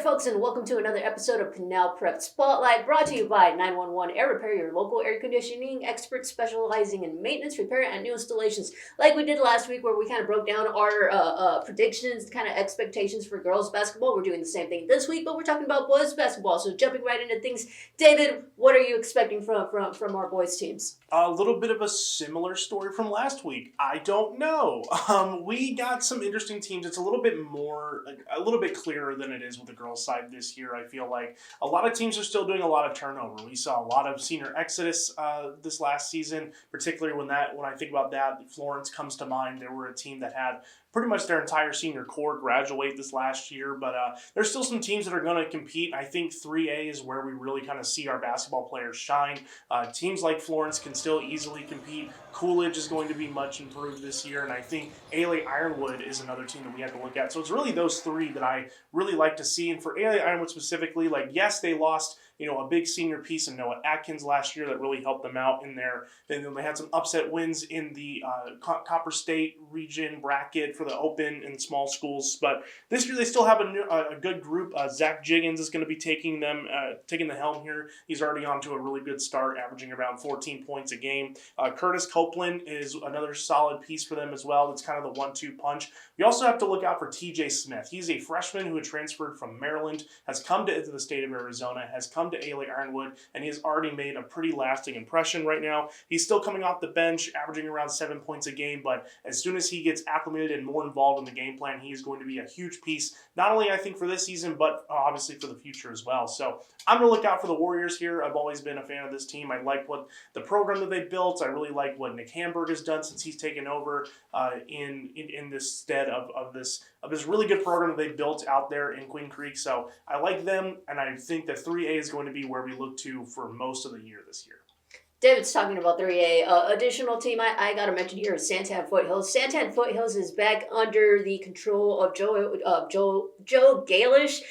folks, and welcome to another episode of Pinal Prep Spotlight, brought to you by 911 Air Repair, your local air conditioning expert specializing in maintenance, repair, and new installations. Like we did last week, where we kind of broke down our predictions, kind of expectations for girls basketball. We're doing the same thing this week, but we're talking about boys basketball. So jumping right into things, David, what are you expecting from our boys teams? A little bit of a similar story from last week. I don't know. We got some interesting teams. It's a little bit clearer than it is with the girls' side this year. I feel like a lot of teams are still doing a lot of turnover. We saw a lot of senior exodus this last season, particularly when I think about that, Florence comes to mind. They were a team that had pretty much their entire senior core graduate this last year, but there's still some teams that are going to compete. I think 3A is where we really kind of see our basketball players shine. Teams like Florence can still easily compete. Coolidge is going to be much improved this year, and I think A.L.A. Ironwood is another team that we have to look at. So it's really those three that I really like to see, and for A.L.A. Ironwood specifically, yes, they lost a big senior piece in Noah Atkins last year that really helped them out in there. Then they had some upset wins in the Copper State region bracket for the open and small schools. But this year they still have a good group. Zach Jiggins is going to be taking the helm here. He's already on to a really good start, averaging around 14 points a game. Curtis Copeland is another solid piece for them as well. That's kind of the 1-2 punch. We also have to look out for TJ Smith. He's a freshman who had transferred from Maryland, has come to the state of Arizona, has come to A.L.A. Ironwood, and he has already made a pretty lasting impression right now. He's still coming off the bench, averaging around 7 points a game, but as soon as he gets acclimated and more involved in the game plan, he is going to be a huge piece, not only I think for this season, but obviously for the future as well. So I'm going to look out for the Warriors here. I've always been a fan of this team. I like what the program that they built. I really like what Nick Hamburg has done since he's taken over in this stead of this really good program that they built out there in Queen Creek. So I like them, and I think that 3A is going to be where we look to for most of the year this year. David's talking about 3A. Additional team I got to mention here is Santan Foothills. Santan Foothills is back under the control of Joe Galish.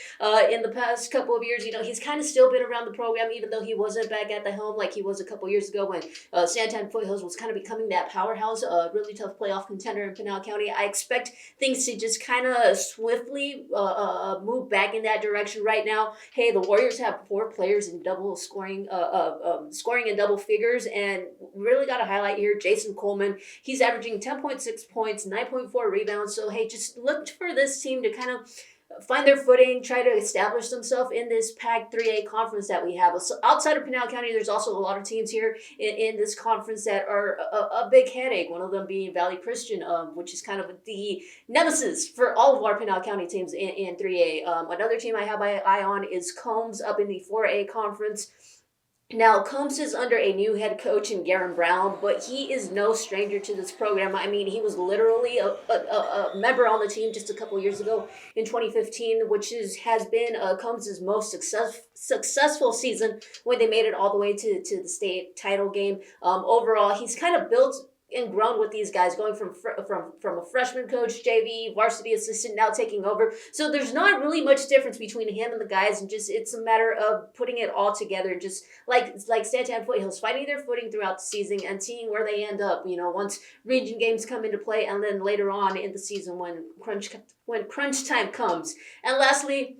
In the past couple of years, he's kind of still been around the program, even though he wasn't back at the helm like he was a couple years ago when Santan Foothills was kind of becoming that powerhouse, a really tough playoff contender in Pinal County. I expect things to just kind of swiftly move back in that direction right now. Hey, the Warriors have 4 players in double scoring in double figures. And really got to highlight here Jason Coleman. He's averaging 10.6 points, 9.4 rebounds. So, hey, just look for this team to kind of find their footing, try to establish themselves in this packed 3A conference that we have. So outside of Pinal County, there's also a lot of teams here in this conference that are a big headache, one of them being Valley Christian, which is kind of the nemesis for all of our Pinal County teams in 3A. Another team I have my eye on is Combs up in the 4A conference. Now, Combs is under a new head coach in Garen Brown, but he is no stranger to this program. I mean, he was literally a member on the team just a couple years ago in 2015, which has been Combs' most successful season when they made it all the way to the state title game. Overall, he's kind of built and grown with these guys, going from a freshman coach, JV, varsity assistant, now taking over. So there's not really much difference between him and the guys, and just it's a matter of putting it all together, just like Santan Foothills, finding their footing throughout the season and seeing where they end up, once region games come into play, and then later on in the season when crunch time comes. And lastly,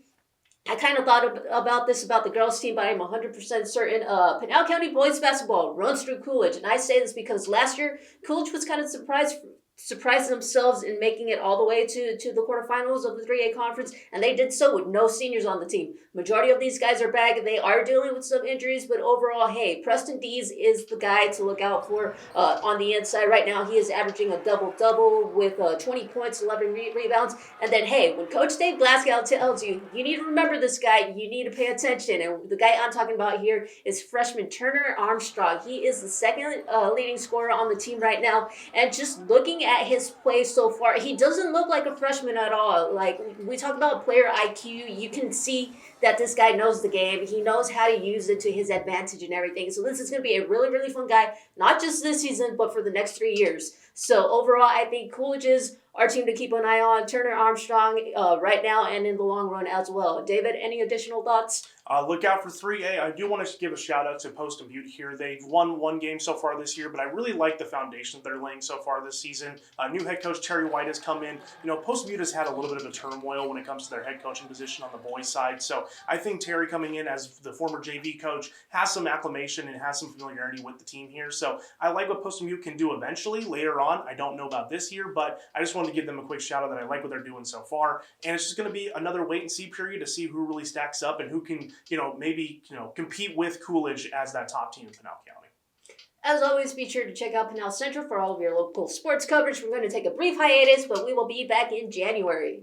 I kind of thought about the girls' team, but I'm 100% certain Pinal County boys basketball runs through Coolidge. And I say this because last year, Coolidge was kind of surprised themselves in making it all the way to the quarterfinals of the 3A conference, and they did so with no seniors on the team. Majority of these guys are back. They are dealing with some injuries, but overall, hey, Preston Dees is the guy to look out for on the inside. Right now, he is averaging a double-double with 20 points, 11 rebounds. And then, hey, when Coach Dave Glasgow tells you, you need to remember this guy, you need to pay attention. And the guy I'm talking about here is freshman Turner Armstrong. He is the second leading scorer on the team right now. And just looking at his play so far, he doesn't look like a freshman at all. Like, we talk about player IQ, you can see that this guy knows the game. He knows how to use it to his advantage and everything. So this is going to be a really, really fun guy, not just this season, but for the next 3 years. So overall, I think Coolidge is our team to keep an eye on. Turner Armstrong right now and in the long run as well. David, any additional thoughts? Look out for 3A. I do want to give a shout out to Post and Butte here. They've won one game so far this year, but I really like the foundation that they're laying so far this season. New head coach Terry White has come in. Post and Butte has had a little bit of a turmoil when it comes to their head coaching position on the boys' side. So I think Terry coming in as the former JV coach has some acclimation and has some familiarity with the team here. So I like what Post and Butte can do eventually later on. I don't know about this year, but I just wanted to give them a quick shout out that I like what they're doing so far. And it's just going to be another wait and see period to see who really stacks up and who can maybe compete with Coolidge as that top team in Pinal County. As always, be sure to check out Pinal Central for all of your local sports coverage. We're going to take a brief hiatus, but we will be back in January.